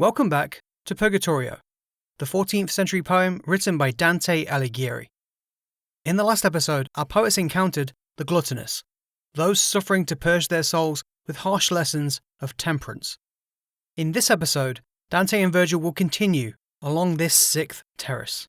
Welcome back to Purgatorio, the 14th century poem written by Dante Alighieri. In the last episode, our poets encountered the Gluttonous, those suffering to purge their souls with harsh lessons of temperance. In this episode, Dante and Virgil will continue along this sixth terrace.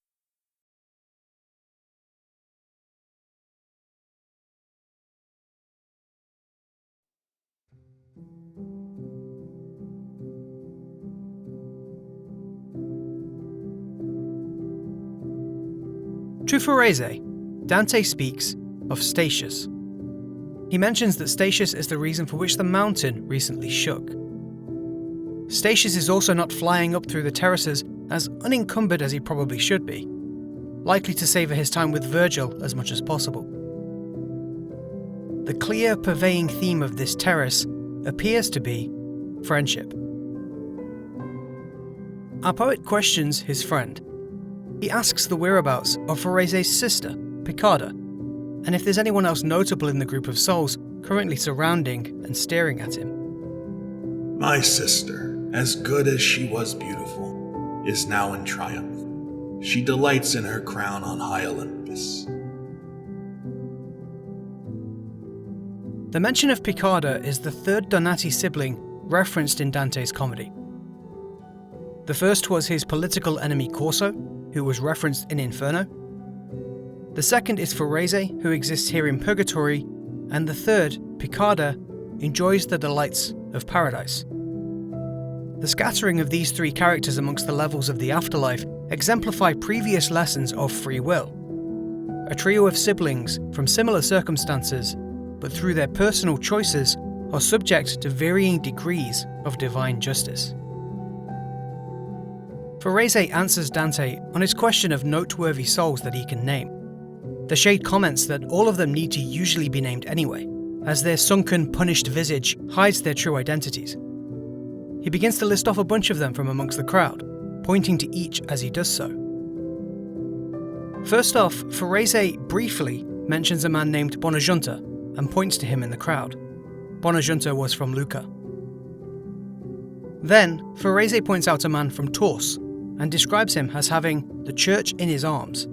To Forese, Dante speaks of Statius. He mentions that Statius is the reason for which the mountain recently shook. Statius is also not flying up through the terraces as unencumbered as he probably should be, likely to savour his time with Virgil as much as possible. The clear, purveying theme of this terrace appears to be friendship. Our poet questions his friend. He asks the whereabouts of Forese's sister, Picarda, and if there's anyone else notable in the group of souls currently surrounding and staring at him. My sister, as good as she was beautiful, is now in triumph. She delights in her crown on high Olympus. The mention of Picarda is the third Donati sibling referenced in Dante's comedy. The first was his political enemy Corso, who was referenced in Inferno. The second is Forese, who exists here in Purgatory, and the third, Picarda, enjoys the delights of paradise. The scattering of these three characters amongst the levels of the afterlife exemplify previous lessons of free will. A trio of siblings from similar circumstances, but through their personal choices, are subject to varying degrees of divine justice. Forese answers Dante on his question of noteworthy souls that he can name. The Shade comments that all of them need to usually be named anyway, as their sunken, punished visage hides their true identities. He begins to list off a bunch of them from amongst the crowd, pointing to each as he does so. First off, Forese briefly mentions a man named Bonagiunta and points to him in the crowd. Bonagiunta was from Lucca. Then, Forese points out a man from Tours, and describes him as having the church in his arms.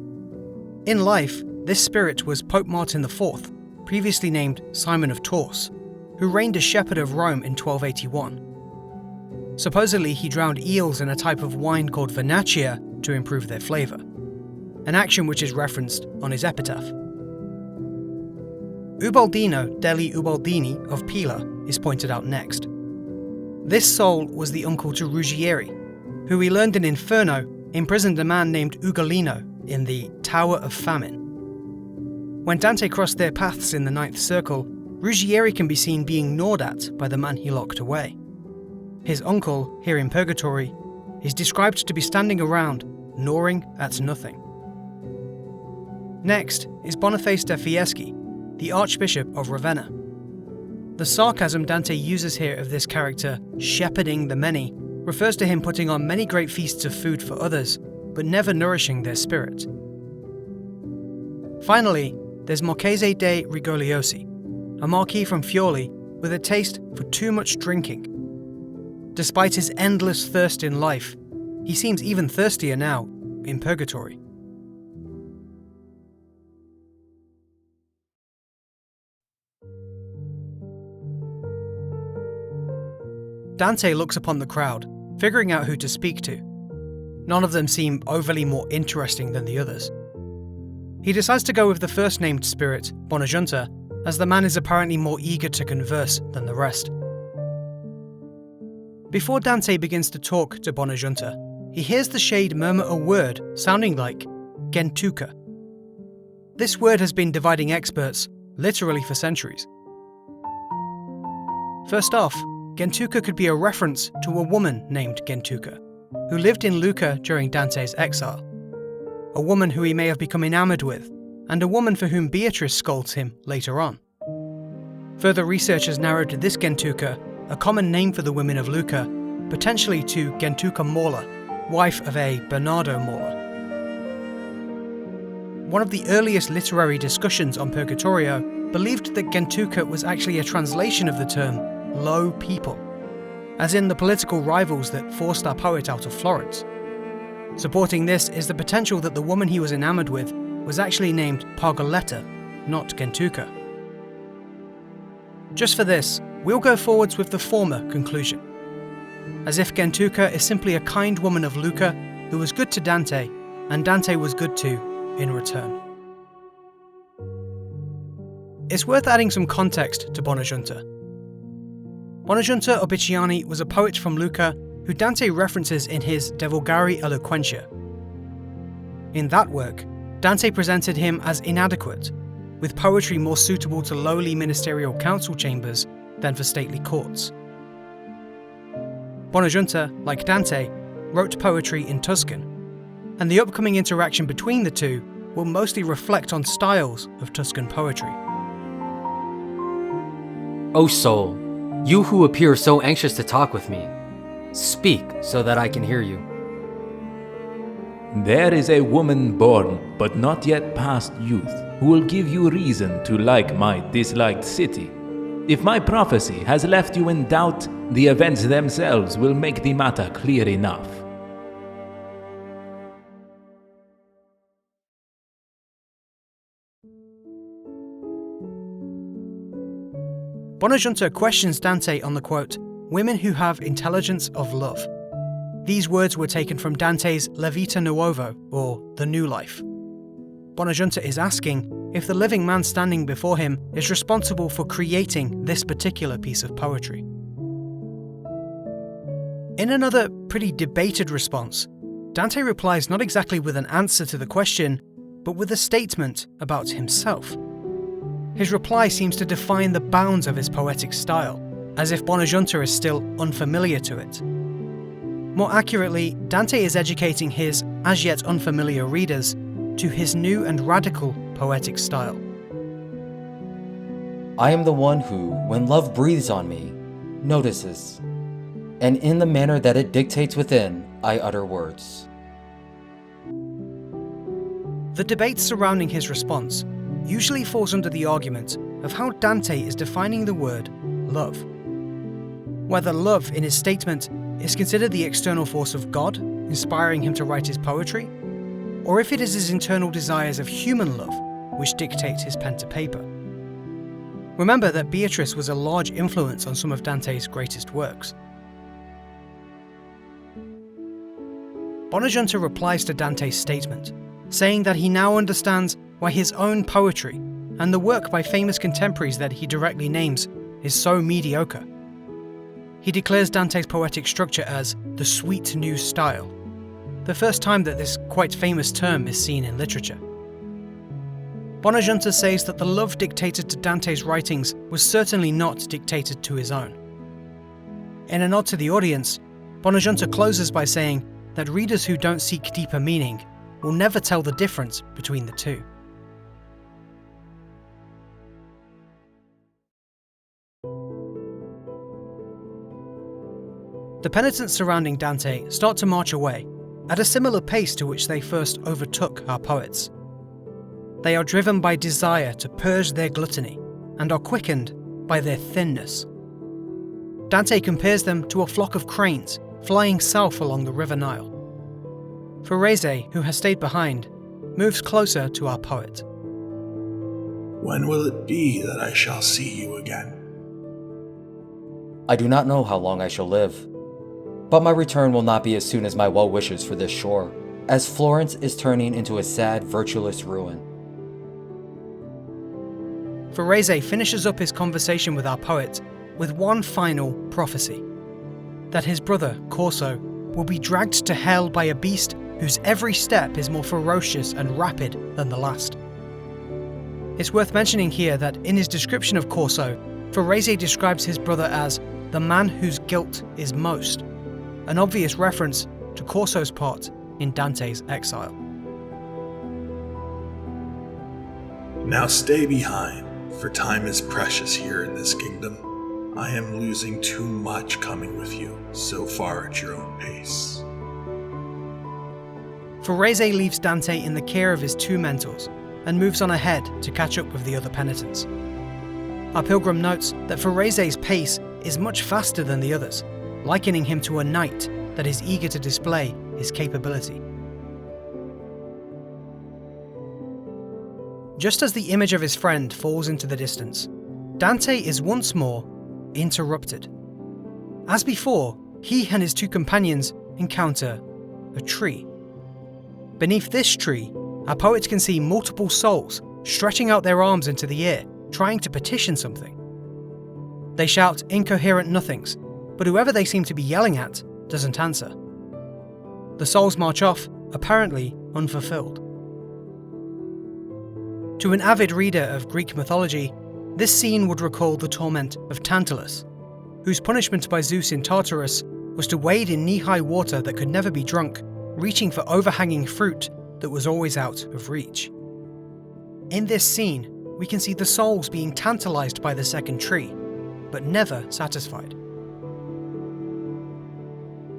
In life, this spirit was Pope Martin IV, previously named Simon of Tours, who reigned as shepherd of Rome in 1281. Supposedly, he drowned eels in a type of wine called vernaccia to improve their flavour, an action which is referenced on his epitaph. Ubaldino degli Ubaldini of Pila is pointed out next. This soul was the uncle to Ruggieri, who we learned in Inferno imprisoned a man named Ugolino in the Tower of Famine. When Dante crossed their paths in the Ninth Circle, Ruggieri can be seen being gnawed at by the man he locked away. His uncle, here in Purgatory, is described to be standing around, gnawing at nothing. Next is Boniface da Fieschi, the Archbishop of Ravenna. The sarcasm Dante uses here of this character, shepherding the many, refers to him putting on many great feasts of food for others, but never nourishing their spirit. Finally, there's Marchese de Rigogliosi, a marquis from Fioli with a taste for too much drinking. Despite his endless thirst in life, he seems even thirstier now in Purgatory. Dante looks upon the crowd, figuring out who to speak to. None of them seem overly more interesting than the others. He decides to go with the first named spirit, Bonagiunta, as the man is apparently more eager to converse than the rest. Before Dante begins to talk to Bonagiunta, he hears the Shade murmur a word sounding like Gentucca. This word has been dividing experts literally for centuries. First off, Gentucca could be a reference to a woman named Gentucca, who lived in Lucca during Dante's exile. A woman who he may have become enamoured with, and a woman for whom Beatrice scolds him later on. Further research has narrowed this Gentucca, a common name for the women of Lucca, potentially to Gentucca Morla, wife of a Bernardo Morla. One of the earliest literary discussions on Purgatorio believed that Gentucca was actually a translation of the term low people, as in the political rivals that forced our poet out of Florence. Supporting this is the potential that the woman he was enamored with was actually named Pargoletta, not Gentucca. Just for this, we'll go forwards with the former conclusion, as if Gentucca is simply a kind woman of Lucca who was good to Dante, and Dante was good to in return. It's worth adding some context to Bonagiunta. Bonagiunta Orbiciani was a poet from Lucca who Dante references in his De Vulgari Eloquentia. In that work, Dante presented him as inadequate, with poetry more suitable to lowly ministerial council chambers than for stately courts. Bonagiunta, like Dante, wrote poetry in Tuscan, and the upcoming interaction between the two will mostly reflect on styles of Tuscan poetry. O soul, you who appear so anxious to talk with me, speak so that I can hear you. There is a woman born, but not yet past youth, who will give you reason to like my disliked city. If my prophecy has left you in doubt, the events themselves will make the matter clear enough. Bonagiunta questions Dante on the quote, "women who have intelligence of love." These words were taken from Dante's La Vita Nuovo, or The New Life. Bonagiunta is asking if the living man standing before him is responsible for creating this particular piece of poetry. In another pretty debated response, Dante replies not exactly with an answer to the question, but with a statement about himself. His reply seems to define the bounds of his poetic style, as if Bonagiunta is still unfamiliar to it. More accurately, Dante is educating his as yet unfamiliar readers to his new and radical poetic style. I am the one who, when love breathes on me, notices, and in the manner that it dictates within, I utter words. The debate surrounding his response usually falls under the argument of how Dante is defining the word love. Whether love in his statement is considered the external force of God, inspiring him to write his poetry, or if it is his internal desires of human love which dictate his pen to paper. Remember that Beatrice was a large influence on some of Dante's greatest works. Bonagiunta replies to Dante's statement, saying that he now understands why his own poetry, and the work by famous contemporaries that he directly names, is so mediocre. He declares Dante's poetic structure as the sweet new style, the first time that this quite famous term is seen in literature. Bonagiunta says that the love dictated to Dante's writings was certainly not dictated to his own. In a nod to the audience, Bonagiunta closes by saying that readers who don't seek deeper meaning will never tell the difference between the two. The penitents surrounding Dante start to march away, at a similar pace to which they first overtook our poets. They are driven by desire to purge their gluttony, and are quickened by their thinness. Dante compares them to a flock of cranes flying south along the River Nile. Forese, who has stayed behind, moves closer to our poet. When will it be that I shall see you again? I do not know how long I shall live, but my return will not be as soon as my well wishes for this shore, as Florence is turning into a sad, virtueless ruin. Forese finishes up his conversation with our poet with one final prophecy, that his brother, Corso, will be dragged to hell by a beast whose every step is more ferocious and rapid than the last. It's worth mentioning here that in his description of Corso, Forese describes his brother as the man whose guilt is most, an obvious reference to Corso's part in Dante's exile. Now stay behind, for time is precious here in this kingdom. I am losing too much coming with you, so far at your own pace. Forese leaves Dante in the care of his two mentors and moves on ahead to catch up with the other penitents. Our pilgrim notes that Forese's pace is much faster than the others, likening him to a knight that is eager to display his capability. Just as the image of his friend falls into the distance, Dante is once more interrupted. As before, he and his two companions encounter a tree. Beneath this tree, our poets can see multiple souls stretching out their arms into the air, trying to petition something. They shout incoherent nothings, but whoever they seem to be yelling at doesn't answer. The souls march off, apparently unfulfilled. To an avid reader of Greek mythology, this scene would recall the torment of Tantalus, whose punishment by Zeus in Tartarus was to wade in knee-high water that could never be drunk, reaching for overhanging fruit that was always out of reach. In this scene, we can see the souls being tantalized by the second tree, but never satisfied.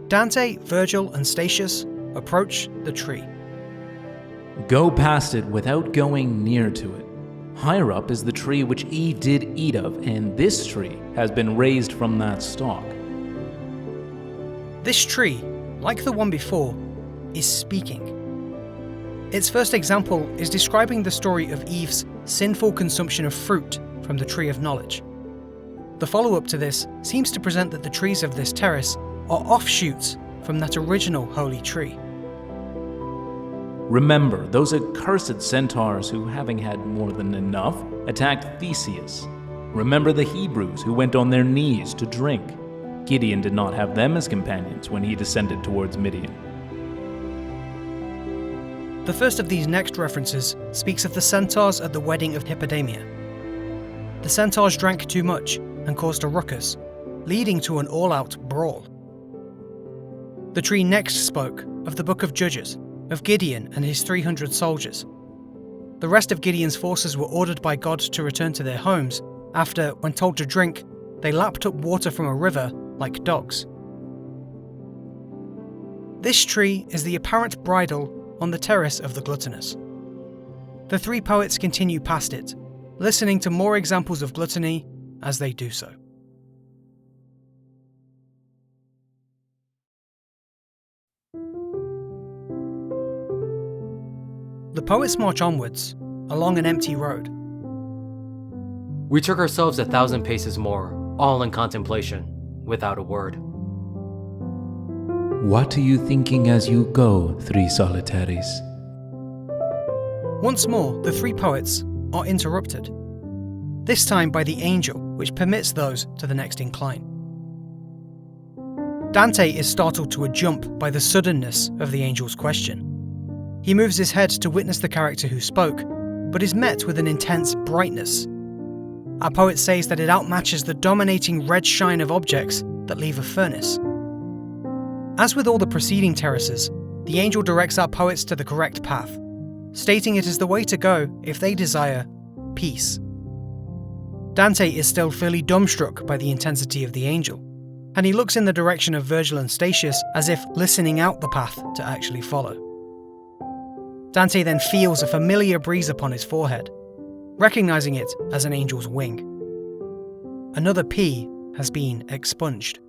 Dante, Virgil, and Statius approach the tree. Go past it without going near to it. Higher up is the tree which Eve did eat of, and this tree has been raised from that stalk. This tree, like the one before, is speaking. Its first example is describing the story of Eve's sinful consumption of fruit from the Tree of Knowledge. The follow-up to this seems to present that the trees of this terrace are offshoots from that original holy tree. Remember those accursed centaurs who, having had more than enough, attacked Theseus. Remember the Hebrews who went on their knees to drink. Gideon did not have them as companions when he descended towards Midian. The first of these next references speaks of the centaurs at the wedding of Hippodamia. The centaurs drank too much and caused a ruckus, leading to an all-out brawl. The tree next spoke of the Book of Judges, of Gideon and his 300 soldiers. The rest of Gideon's forces were ordered by God to return to their homes after, when told to drink, they lapped up water from a river like dogs. This tree is the apparent bridle on the Terrace of the Gluttonous. The three poets continue past it, listening to more examples of gluttony as they do so. The poets march onwards, along an empty road. We took ourselves 1,000 paces more, all in contemplation, without a word. What are you thinking as you go, three solitaries? Once more, the three poets are interrupted, this time by the angel, which permits those to the next incline. Dante is startled to a jump by the suddenness of the angel's question. He moves his head to witness the character who spoke, but is met with an intense brightness. Our poet says that it outmatches the dominating red shine of objects that leave a furnace. As with all the preceding terraces, the angel directs our poets to the correct path, stating it is the way to go if they desire peace. Dante is still fairly dumbstruck by the intensity of the angel, and he looks in the direction of Virgil and Statius as if listening out the path to actually follow. Dante then feels a familiar breeze upon his forehead, recognizing it as an angel's wing. Another P has been expunged.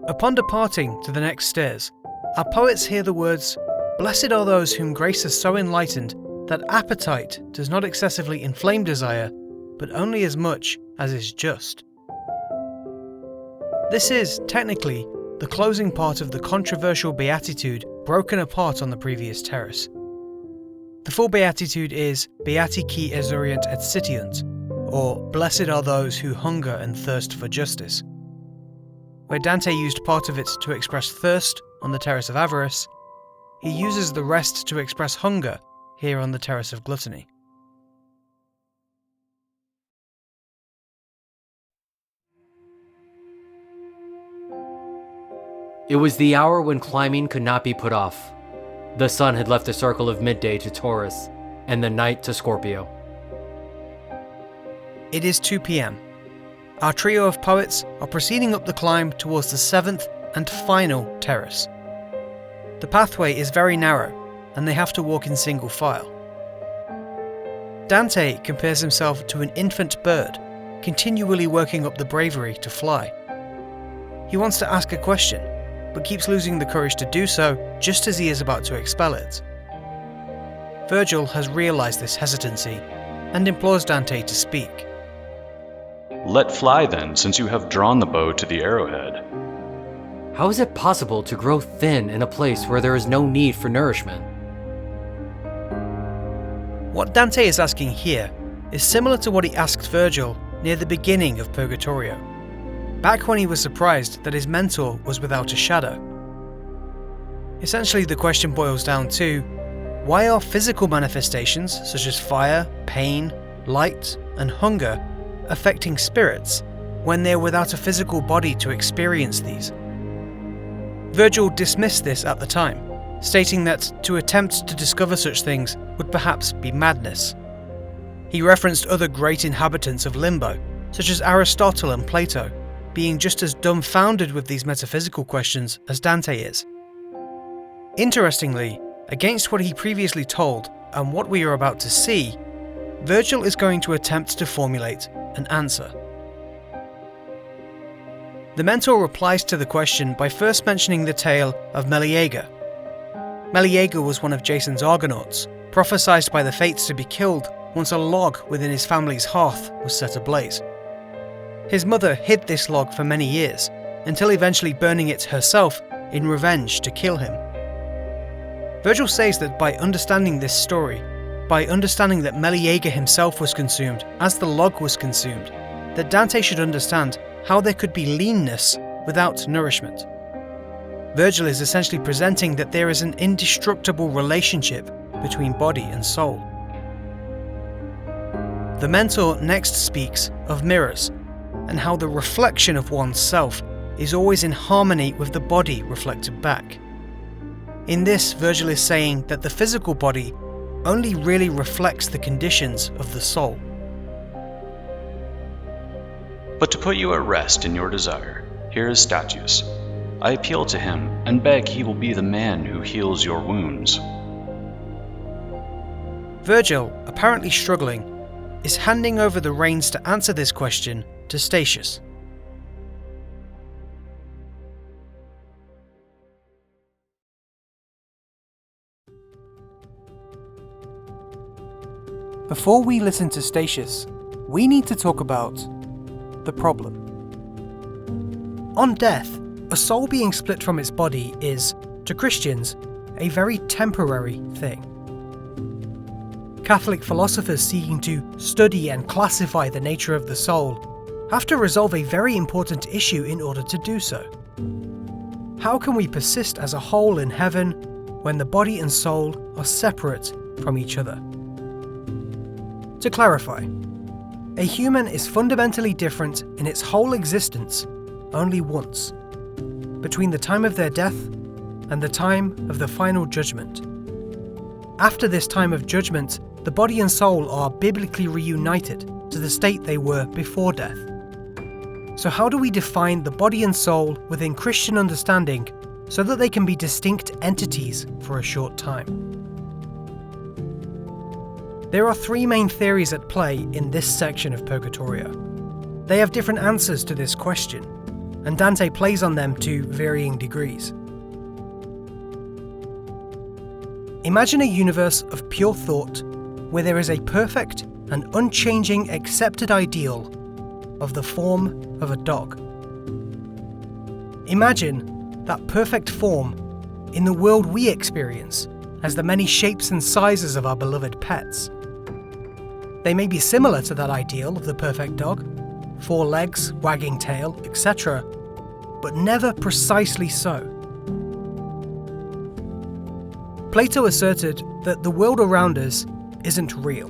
Upon departing to the next stairs, our poets hear the words, "Blessed are those whom grace has so enlightened that appetite does not excessively inflame desire, but only as much as is just." This is, technically, the closing part of the controversial beatitude broken apart on the previous terrace. The full beatitude is Beati qui exurient et sitiunt, or Blessed are those who hunger and thirst for justice. Where Dante used part of it to express thirst on the Terrace of Avarice, he uses the rest to express hunger here on the Terrace of Gluttony. It was the hour when climbing could not be put off. The sun had left the circle of midday to Taurus, and the night to Scorpio. It is 2 p.m. Our trio of poets are proceeding up the climb towards the 7th and final terrace. The pathway is very narrow, and they have to walk in single file. Dante compares himself to an infant bird, continually working up the bravery to fly. He wants to ask a question, but keeps losing the courage to do so just as he is about to expel it. Virgil has realised this hesitancy and implores Dante to speak. Let fly then, since you have drawn the bow to the arrowhead. How is it possible to grow thin in a place where there is no need for nourishment? What Dante is asking here is similar to what he asked Virgil near the beginning of Purgatorio, back when he was surprised that his mentor was without a shadow. Essentially, the question boils down to, why are physical manifestations such as fire, pain, light, and hunger affecting spirits when they're without a physical body to experience these? Virgil dismissed this at the time, stating that to attempt to discover such things would perhaps be madness. He referenced other great inhabitants of limbo, such as Aristotle and Plato, being just as dumbfounded with these metaphysical questions as Dante is. Interestingly, against what he previously told and what we are about to see, Virgil is going to attempt to formulate an answer. The mentor replies to the question by first mentioning the tale of Meleager. Meleager was one of Jason's Argonauts, prophesied by the fates to be killed once a log within his family's hearth was set ablaze. His mother hid this log for many years, until eventually burning it herself in revenge to kill him. Virgil says that by understanding this story, by understanding that Meleager himself was consumed as the log was consumed, that Dante should understand how there could be leanness without nourishment. Virgil is essentially presenting that there is an indestructible relationship between body and soul. The mentor next speaks of mirrors, and how the reflection of one's self is always in harmony with the body reflected back. In this, Virgil is saying that the physical body only really reflects the conditions of the soul. But to put you at rest in your desire, here is Statius. I appeal to him and beg he will be the man who heals your wounds. Virgil, apparently struggling, is handing over the reins to answer this question to Statius. Before we listen to Statius, we need to talk about the problem. On death, a soul being split from its body is, to Christians, a very temporary thing. Catholic philosophers seeking to study and classify the nature of the soul have to resolve a very important issue in order to do so. How can we persist as a whole in heaven when the body and soul are separate from each other? To clarify, a human is fundamentally different in its whole existence only once, between the time of their death and the time of the final judgment. After this time of judgment, the body and soul are biblically reunited to the state they were before death. So how do we define the body and soul within Christian understanding so that they can be distinct entities for a short time? There are three main theories at play in this section of Purgatorio. They have different answers to this question, and Dante plays on them to varying degrees. Imagine a universe of pure thought where there is a perfect and unchanging accepted ideal of the form of a dog. Imagine that perfect form in the world we experience as the many shapes and sizes of our beloved pets. They may be similar to that ideal of the perfect dog, 4 legs, wagging tail, etc., but never precisely so. Plato asserted that the world around us isn't real.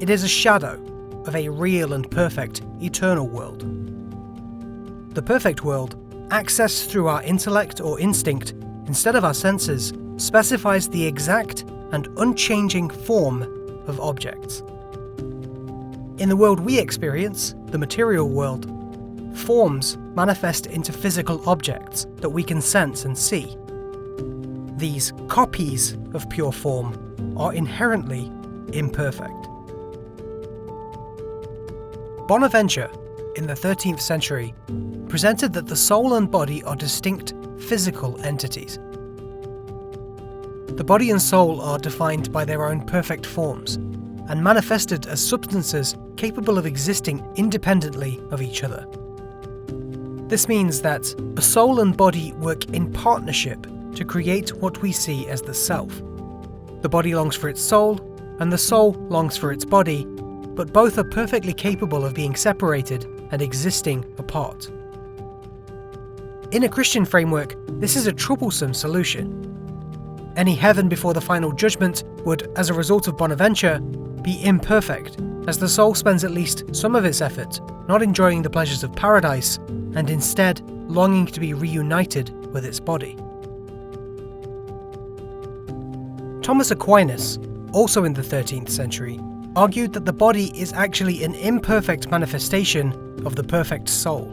It is a shadow of a real and perfect, eternal world. The perfect world, accessed through our intellect or instinct instead of our senses, specifies the exact and unchanging form of objects. In the world we experience, the material world, forms manifest into physical objects that we can sense and see. These copies of pure form are inherently imperfect. Bonaventure, in the 13th century presented that the soul and body are distinct physical entities. The body and soul are defined by their own perfect forms and manifested as substances capable of existing independently of each other. This means that a soul and body work in partnership to create what we see as the self. The body longs for its soul, and the soul longs for its body, but both are perfectly capable of being separated and existing apart. In a Christian framework, this is a troublesome solution. Any heaven before the final judgment would, as a result of Bonaventure, be imperfect, as the soul spends at least some of its effort not enjoying the pleasures of paradise, and instead longing to be reunited with its body. Thomas Aquinas, also in the 13th century, argued that the body is actually an imperfect manifestation of the perfect soul.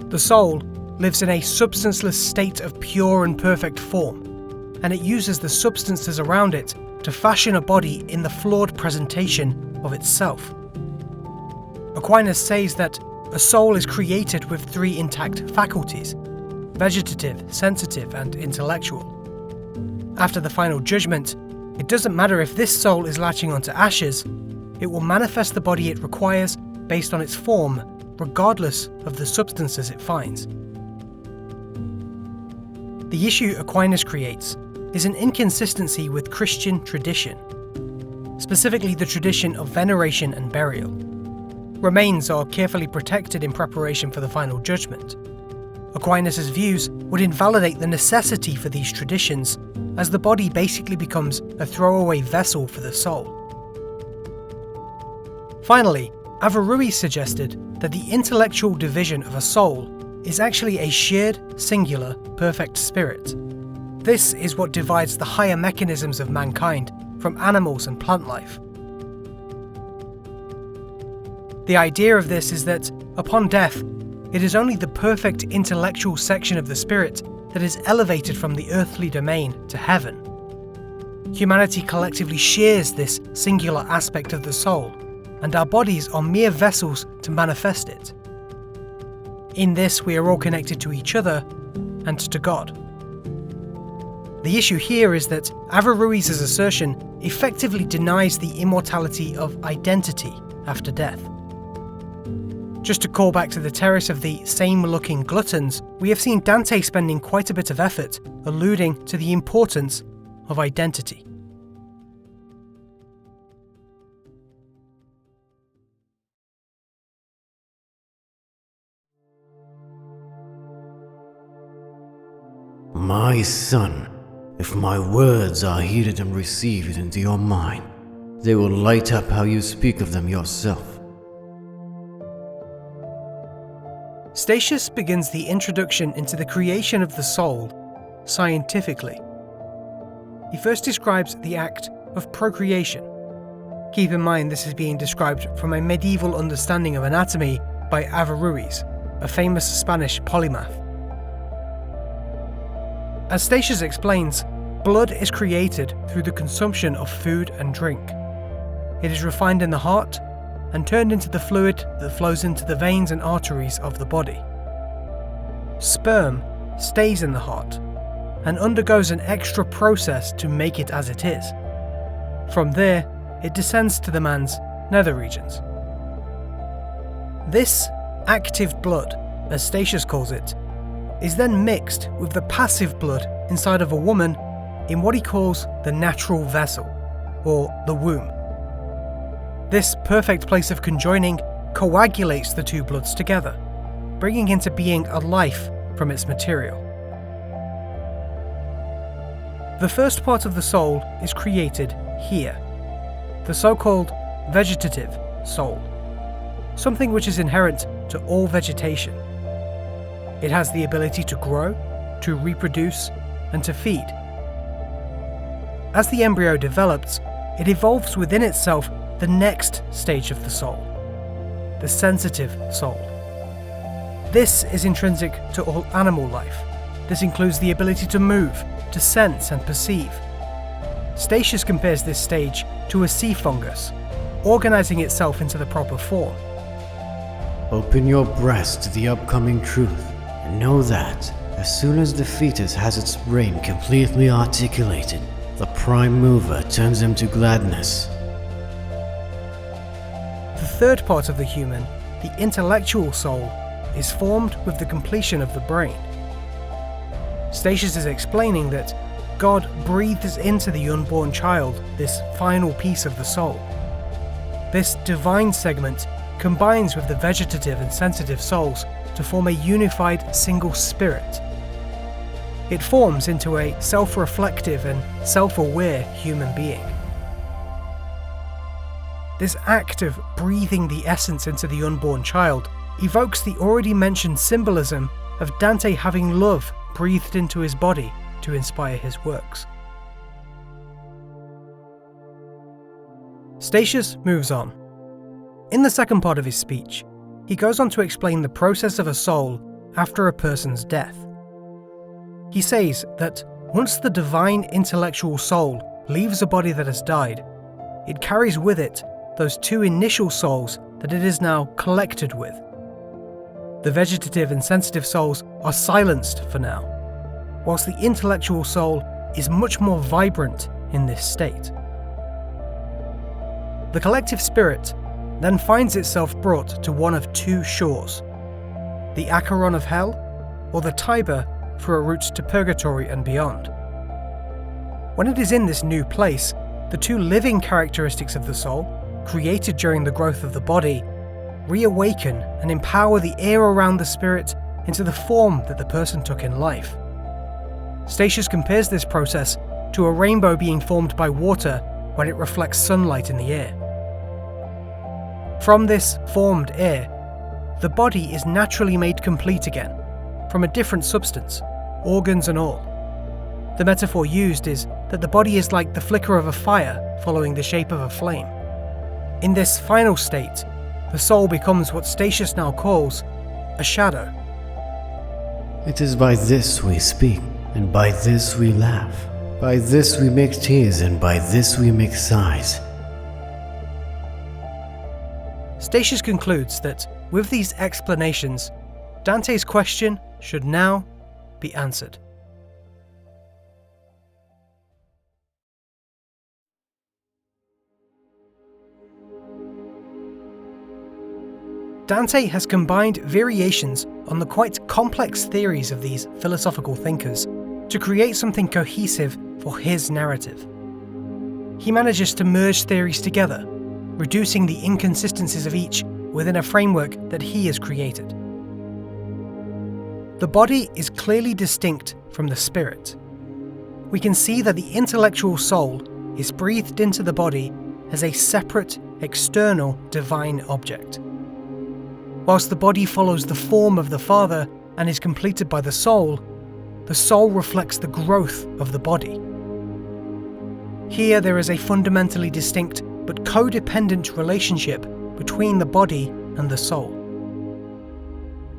The soul lives in a substanceless state of pure and perfect form, and it uses the substances around it to fashion a body in the flawed presentation of itself. Aquinas says that a soul is created with three intact faculties: vegetative, sensitive, and intellectual. After the final judgment, it doesn't matter if this soul is latching onto ashes, it will manifest the body it requires based on its form, regardless of the substances it finds. The issue Aquinas creates is an inconsistency with Christian tradition, specifically the tradition of veneration and burial. Remains are carefully protected in preparation for the final judgment. Aquinas' views would invalidate the necessity for these traditions, as the body basically becomes a throwaway vessel for the soul. Finally, Averroes suggested that the intellectual division of a soul is actually a shared, singular, perfect spirit. This is what divides the higher mechanisms of mankind from animals and plant life. The idea of this is that, upon death, it is only the perfect intellectual section of the spirit that is elevated from the earthly domain to heaven. Humanity collectively shares this singular aspect of the soul, and our bodies are mere vessels to manifest it. In this, we are all connected to each other and to God. The issue here is that Averroes' assertion effectively denies the immortality of identity after death. Just to call back to the Terrace of the same-looking Gluttons, we have seen Dante spending quite a bit of effort alluding to the importance of identity. My son, if my words are heeded and received into your mind, they will light up how you speak of them yourself. Statius begins the introduction into the creation of the soul scientifically. He first describes the act of procreation. Keep in mind this is being described from a medieval understanding of anatomy by Averroes, a famous Spanish polymath. As Statius explains, blood is created through the consumption of food and drink. It is refined in the heart and turned into the fluid that flows into the veins and arteries of the body. Sperm stays in the heart and undergoes an extra process to make it as it is. From there, it descends to the man's nether regions. This active blood, as Statius calls it, is then mixed with the passive blood inside of a woman in what he calls the natural vessel, or the womb. This perfect place of conjoining coagulates the two bloods together, bringing into being a life from its material. The first part of the soul is created here, the so-called vegetative soul, something which is inherent to all vegetation. It has the ability to grow, to reproduce, and to feed. As the embryo develops, it evolves within itself the next stage of the soul, the sensitive soul. This is intrinsic to all animal life. This includes the ability to move, to sense and perceive. Statius compares this stage to a sea fungus, organizing itself into the proper form. Open your breast to the upcoming truth, and know that, as soon as the fetus has its brain completely articulated, the prime mover turns him to gladness. The third part of the human, the intellectual soul, is formed with the completion of the brain. Statius is explaining that God breathes into the unborn child this final piece of the soul. This divine segment combines with the vegetative and sensitive souls to form a unified single spirit. It forms into a self-reflective and self-aware human being. This act of breathing the essence into the unborn child evokes the already mentioned symbolism of Dante having love breathed into his body to inspire his works. Statius moves on. In the second part of his speech, he goes on to explain the process of a soul after a person's death. He says that once the divine intellectual soul leaves a body that has died, it carries with it those two initial souls that it is now collected with. The vegetative and sensitive souls are silenced for now, whilst the intellectual soul is much more vibrant in this state. The collective spirit then finds itself brought to one of two shores, the Acheron of Hell or the Tiber for a route to Purgatory and beyond. When it is in this new place, the two living characteristics of the soul, created during the growth of the body, reawaken and empower the air around the spirit into the form that the person took in life. Statius compares this process to a rainbow being formed by water when it reflects sunlight in the air. From this formed air, the body is naturally made complete again, from a different substance, organs and all. The metaphor used is that the body is like the flicker of a fire following the shape of a flame. In this final state, the soul becomes what Statius now calls a shadow. It is by this we speak, and by this we laugh. By this we make tears, and by this we make sighs. Statius concludes that, with these explanations, Dante's question should now be answered. Dante has combined variations on the quite complex theories of these philosophical thinkers to create something cohesive for his narrative. He manages to merge theories together, reducing the inconsistencies of each within a framework that he has created. The body is clearly distinct from the spirit. We can see that the intellectual soul is breathed into the body as a separate, external, divine object. Whilst the body follows the form of the Father and is completed by the soul reflects the growth of the body. Here there is a fundamentally distinct but codependent relationship between the body and the soul.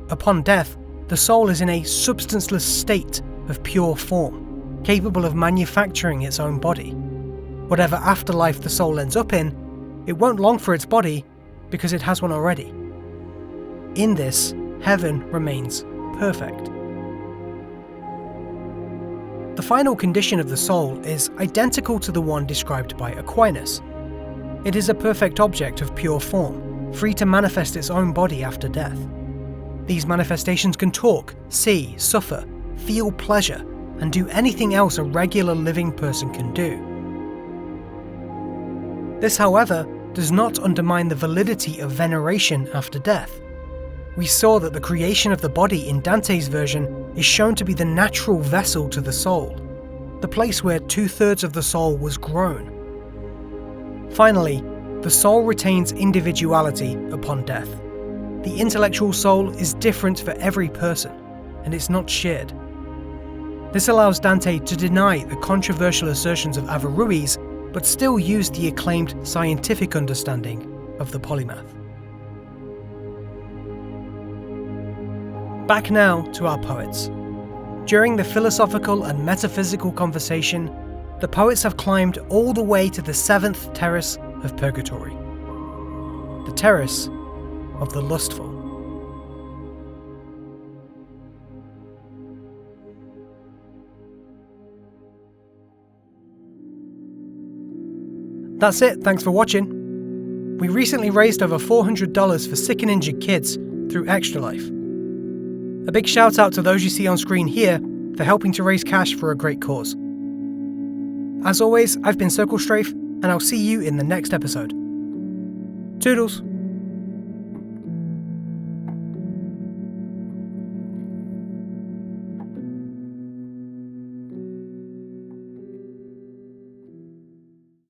Upon death, the soul is in a substanceless state of pure form, capable of manufacturing its own body. Whatever afterlife the soul ends up in, it won't long for its body because it has one already. In this, heaven remains perfect. The final condition of the soul is identical to the one described by Aquinas. It is a perfect object of pure form, free to manifest its own body after death. These manifestations can talk, see, suffer, feel pleasure, and do anything else a regular living person can do. This, however, does not undermine the validity of veneration after death. We saw that the creation of the body in Dante's version is shown to be the natural vessel to the soul, the place where 2/3 of the soul was grown. Finally, the soul retains individuality upon death. The intellectual soul is different for every person, and it's not shared. This allows Dante to deny the controversial assertions of Averroes, but still use the acclaimed scientific understanding of the polymath. Back now to our poets. During the philosophical and metaphysical conversation, the poets have climbed all the way to the 7th terrace of Purgatory, the Terrace of the Lustful. That's it, thanks for watching. We recently raised over $400 for sick and injured kids through Extra Life. A big shout out to those you see on screen here for helping to raise cash for a great cause. As always, I've been Circle Strafe, and I'll see you in the next episode. Toodles!